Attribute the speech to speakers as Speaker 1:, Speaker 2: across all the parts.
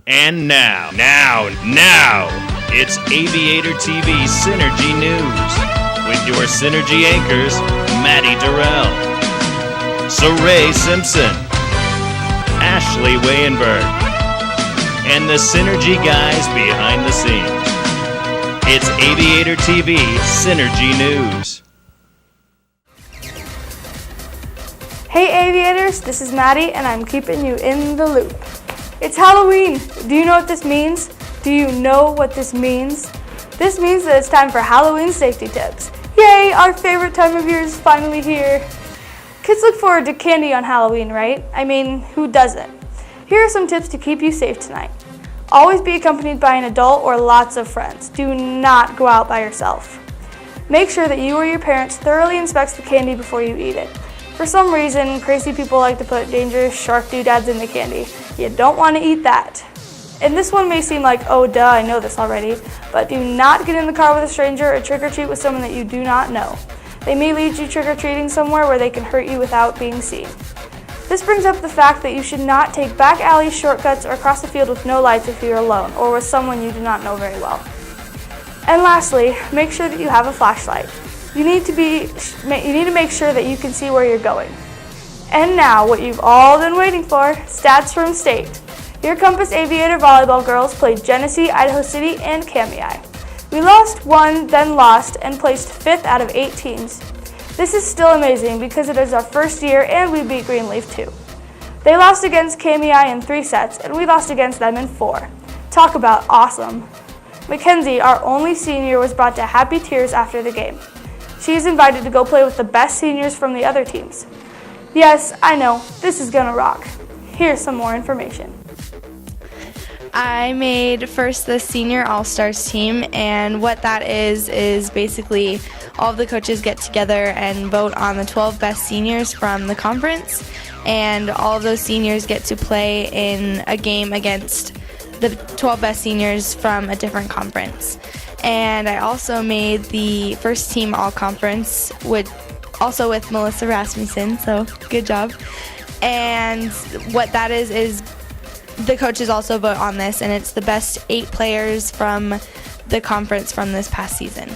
Speaker 1: And now, it's Aviator TV Synergy News with your Synergy anchors, Maddie Durrell, Saray Simpson, Ashley Weyenberg, and the Synergy guys behind the scenes. It's Aviator TV Synergy News.
Speaker 2: Hey Aviators, this is Maddie and I'm keeping you in the loop. It's Halloween. Do you know what this means? Do you know what this means? This means that it's time for Halloween safety tips. Yay, our favorite time of year is finally here. Kids look forward to candy on Halloween, right? I mean, who doesn't? Here are some tips to keep you safe tonight. Always be accompanied by an adult or lots of friends. Do not go out by yourself. Make sure that you or your parents thoroughly inspect the candy before you eat it. For some reason, crazy people like to put dangerous shark doodads in the candy. You don't want to eat that. And this one may seem like, oh duh, I know this already, but do not get in the car with a stranger or trick or treat with someone that you do not know. They may lead you trick or treating somewhere where they can hurt you without being seen. This brings up the fact that you should not take back alleys, shortcuts, or cross the field with no lights if you're alone or with someone you do not know very well. And lastly, make sure that you have a flashlight. You need to make sure that you can see where you're going. And now, what you've all been waiting for, stats from state. Your Compass Aviator volleyball girls played Genesee, Idaho City, and Kamei. We lost one, then lost, and placed 5th out of 8 teams. This is still amazing because it is our first year and we beat Greenleaf too. They lost against Kamei in 3 sets, and we lost against them in 4. Talk about awesome. Mackenzie, our only senior, was brought to happy tears after the game. She is invited to go play with the best seniors from the other teams. Yes, I know, this is gonna rock. Here's some more information.
Speaker 3: I made first the Senior All-Stars team, and what that is basically all of the coaches get together and vote on the 12 best seniors from the conference, and all of those seniors get to play in a game against the 12 best seniors from a different conference. And I also made the first team all-conference also with Melissa Rasmussen, so good job. And what that is the coaches also vote on this, and it's the best 8 players from the conference from this past season.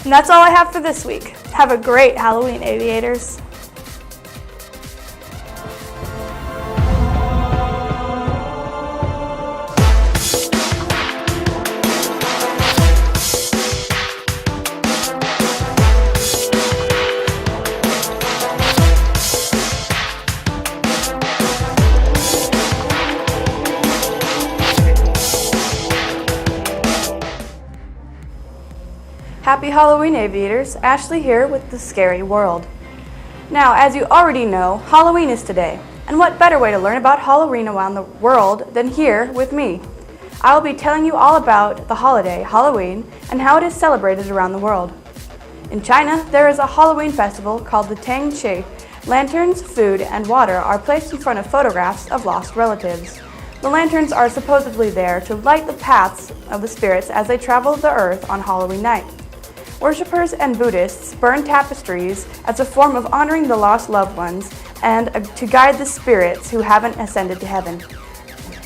Speaker 2: And that's all I have for this week. Have a great Halloween, Aviators. Happy Halloween, Aviators. Ashley here with the Scary World. Now, as you already know, Halloween is today. And what better way to learn about Halloween around the world than here with me? I will be telling you all about the holiday, Halloween, and how it is celebrated around the world. In China, there is a Halloween festival called the Tangqi. Lanterns, food, and water are placed in front of photographs of lost relatives. The lanterns are supposedly there to light the paths of the spirits as they travel the earth on Halloween night. Worshippers and Buddhists burn tapestries as a form of honoring the lost loved ones and to guide the spirits who haven't ascended to heaven.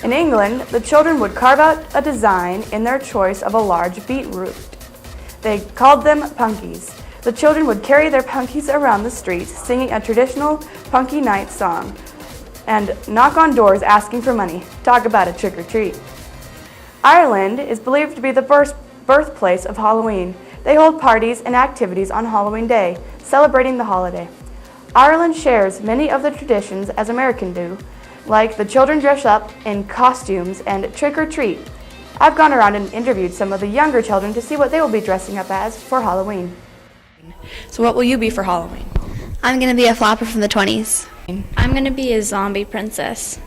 Speaker 2: In England, the children would carve out a design in their choice of a large beetroot. They called them punkies. The children would carry their punkies around the streets singing a traditional punky night song and knock on doors asking for money. Talk about a trick or treat. Ireland is believed to be the birthplace of Halloween. They hold parties and activities on Halloween Day, celebrating the holiday. Ireland shares many of the traditions as Americans do, like the children dress up in costumes and trick or treat. I've gone around and interviewed some of the younger children to see what they will be dressing up as for Halloween.
Speaker 4: So what will you be for Halloween?
Speaker 5: I'm going to be a flopper from the 20s.
Speaker 6: I'm going to be a zombie princess.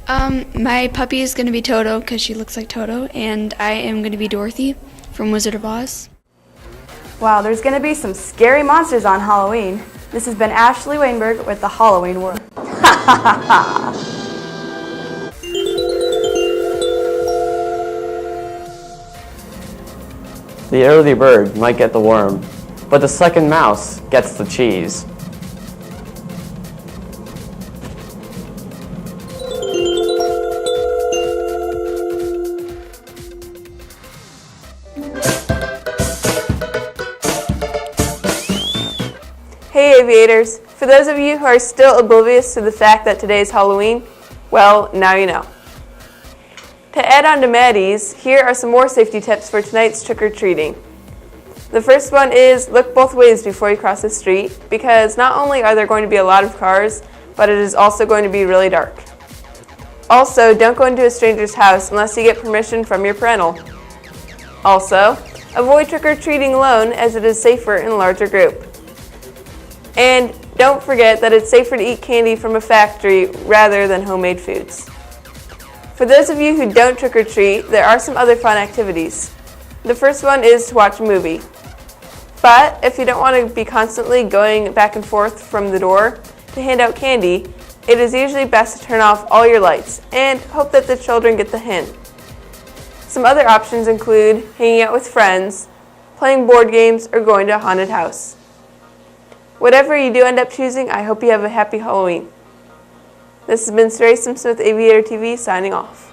Speaker 5: My puppy is going to be Toto because she looks like Toto, and I am going to be Dorothy from Wizard of Oz.
Speaker 2: Wow, there's going to be some scary monsters on Halloween. This has been Ashley Weyenberg with the Halloween World.
Speaker 7: The early bird might get the worm, but the second mouse gets the cheese.
Speaker 8: Hey aviators! For those of you who are still oblivious to the fact that today is Halloween, well, now you know. To add on to Maddie's, here are some more safety tips for tonight's trick-or-treating. The first one is look both ways before you cross the street, because not only are there going to be a lot of cars, but it is also going to be really dark. Also, don't go into a stranger's house unless you get permission from your parental. Also, avoid trick-or-treating alone as it is safer in a larger group. And don't forget that it's safer to eat candy from a factory rather than homemade foods. For those of you who don't trick-or-treat, there are some other fun activities. The first one is to watch a movie. But if you don't want to be constantly going back and forth from the door to hand out candy, it is usually best to turn off all your lights and hope that the children get the hint. Some other options include hanging out with friends, playing board games, or going to a haunted house. Whatever you do end up choosing, I hope you have a happy Halloween. This has been Ray Simpson with Aviator TV signing off.